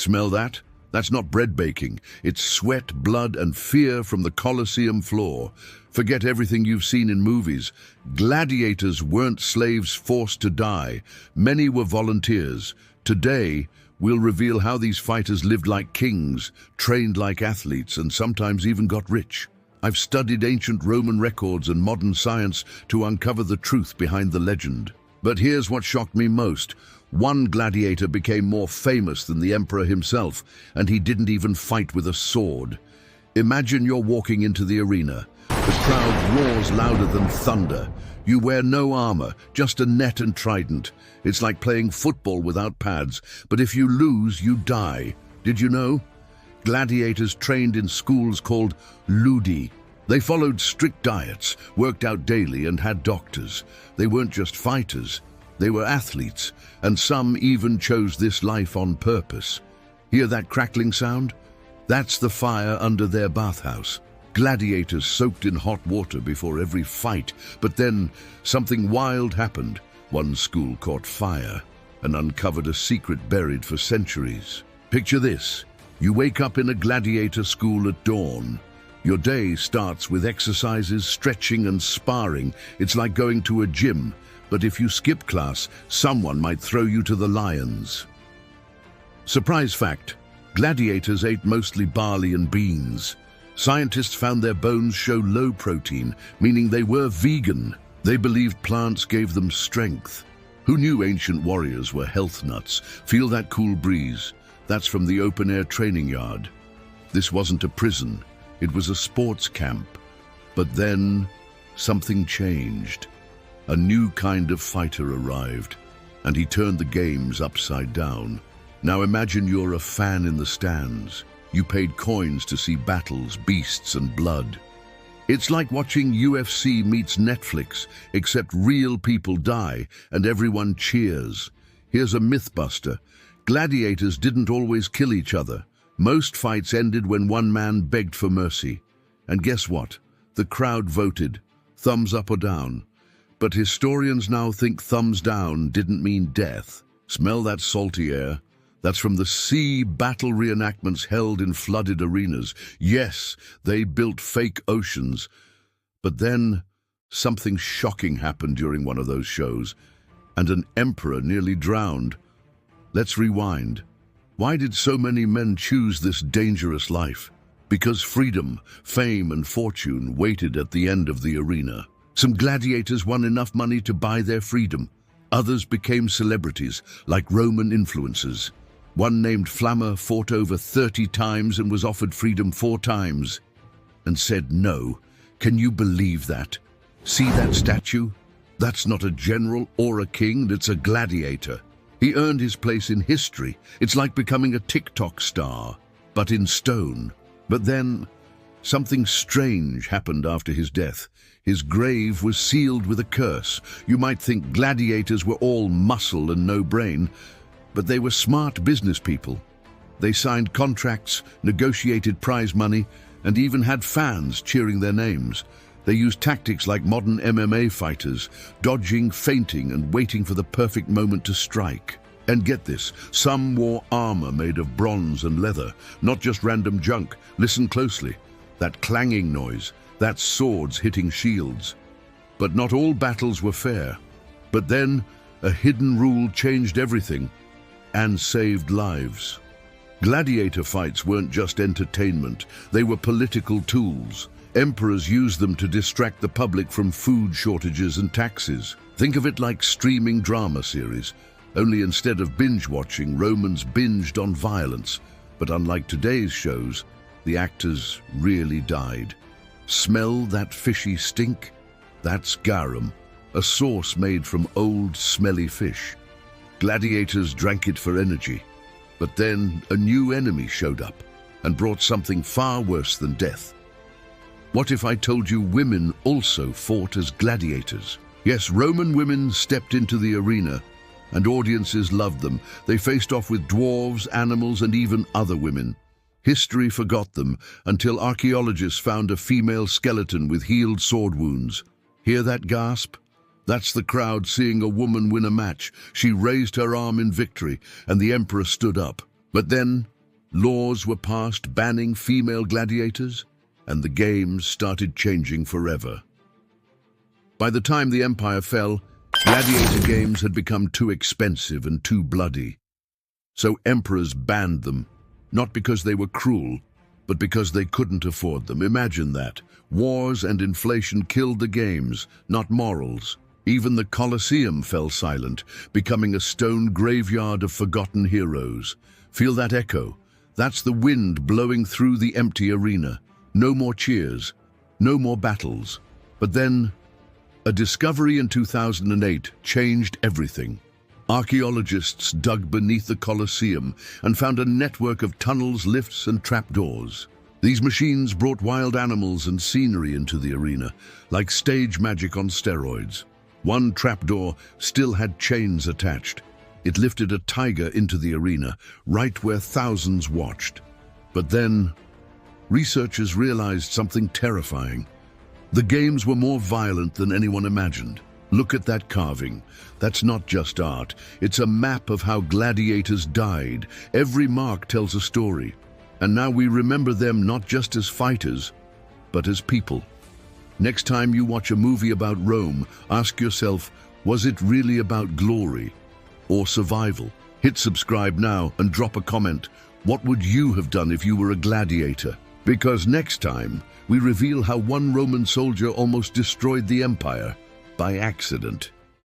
Smell that? That's not bread baking. It's sweat, blood, and fear from the Colosseum floor. Forget everything you've seen in movies. Gladiators weren't slaves forced to die. Many were volunteers. Today, we'll reveal how these fighters lived like kings, trained like athletes, and sometimes even got rich. I've studied ancient Roman records and modern science to uncover the truth behind the legend. But here's what shocked me most. One gladiator became more famous than the emperor himself, and he didn't even fight with a sword. Imagine you're walking into the arena. The crowd roars louder than thunder. You wear no armor, just a net and trident. It's like playing football without pads, but if you lose, you die. Did you know? Gladiators trained in schools called ludi. They followed strict diets, worked out daily, and had doctors. They weren't just fighters. They were athletes, and some even chose this life on purpose. Hear that crackling sound? That's the fire under their bathhouse. Gladiators soaked in hot water before every fight, but then something wild happened. One school caught fire and uncovered a secret buried for centuries. Picture this. You wake up in a gladiator school at dawn. Your day starts with exercises, stretching, and sparring. It's like going to a gym. But if you skip class, someone might throw you to the lions. Surprise fact, gladiators ate mostly barley and beans. Scientists found their bones show low protein, meaning they were vegan. They believed plants gave them strength. Who knew ancient warriors were health nuts? Feel that cool breeze? That's from the open-air training yard. This wasn't a prison, it was a sports camp. But then, something changed. A new kind of fighter arrived, and he turned the games upside down. Now imagine you're a fan in the stands. You paid coins to see battles, beasts, and blood. It's like watching UFC meets Netflix, except real people die and everyone cheers. Here's a mythbuster. Gladiators didn't always kill each other. Most fights ended when one man begged for mercy. And guess what? The crowd voted. Thumbs up or down. But historians now think thumbs down didn't mean death. Smell that salty air? That's from the sea battle reenactments held in flooded arenas. Yes, they built fake oceans. But then, something shocking happened during one of those shows, and an emperor nearly drowned. Let's rewind. Why did so many men choose this dangerous life? Because freedom, fame, and fortune waited at the end of the arena. Some gladiators won enough money to buy their freedom. Others became celebrities, like Roman influencers. One named Flamma fought over 30 times and was offered freedom 4 times and said no. Can you believe that? See that statue? That's not a general or a king, it's a gladiator. He earned his place in history. It's like becoming a TikTok star, but in stone. But then, something strange happened after his death. His grave was sealed with a curse. You might think gladiators were all muscle and no brain, but they were smart business people. They signed contracts, negotiated prize money, and even had fans cheering their names. They used tactics like modern MMA fighters, dodging, feinting, and waiting for the perfect moment to strike. And get this, some wore armor made of bronze and leather, not just random junk. Listen closely. That clanging noise, that's swords hitting shields. But not all battles were fair. But then, a hidden rule changed everything and saved lives. Gladiator fights weren't just entertainment, they were political tools. Emperors used them to distract the public from food shortages and taxes. Think of it like streaming drama series, only instead of binge-watching, Romans binged on violence. But unlike today's shows, the actors really died. Smell that fishy stink? That's garum, a sauce made from old, smelly fish. Gladiators drank it for energy. But then a new enemy showed up and brought something far worse than death. What if I told you women also fought as gladiators? Yes, Roman women stepped into the arena, and audiences loved them. They faced off with dwarves, animals, and even other women. History forgot them until archaeologists found a female skeleton with healed sword wounds. Hear that gasp? That's the crowd seeing a woman win a match. She raised her arm in victory, and the emperor stood up. But then, laws were passed banning female gladiators, and the games started changing forever. By the time the empire fell, gladiator games had become too expensive and too bloody. So emperors banned them, not because they were cruel, but because they couldn't afford them. Imagine that. Wars and inflation killed the games, not morals. Even the Colosseum fell silent, becoming a stone graveyard of forgotten heroes. Feel that echo? That's the wind blowing through the empty arena. No more cheers, no more battles. But then, a discovery in 2008 changed everything. Archaeologists dug beneath the Colosseum and found a network of tunnels, lifts, and trapdoors. These machines brought wild animals and scenery into the arena, like stage magic on steroids. One trapdoor still had chains attached. It lifted a tiger into the arena, right where thousands watched. But then, researchers realized something terrifying. The games were more violent than anyone imagined. Look at that carving. That's not just art. It's a map of how gladiators died. Every mark tells a story. And now we remember them not just as fighters, but as people. Next time you watch a movie about Rome, ask yourself, was it really about glory or survival? Hit subscribe now and drop a comment. What would you have done if you were a gladiator? Because next time, we reveal how one Roman soldier almost destroyed the empire by accident.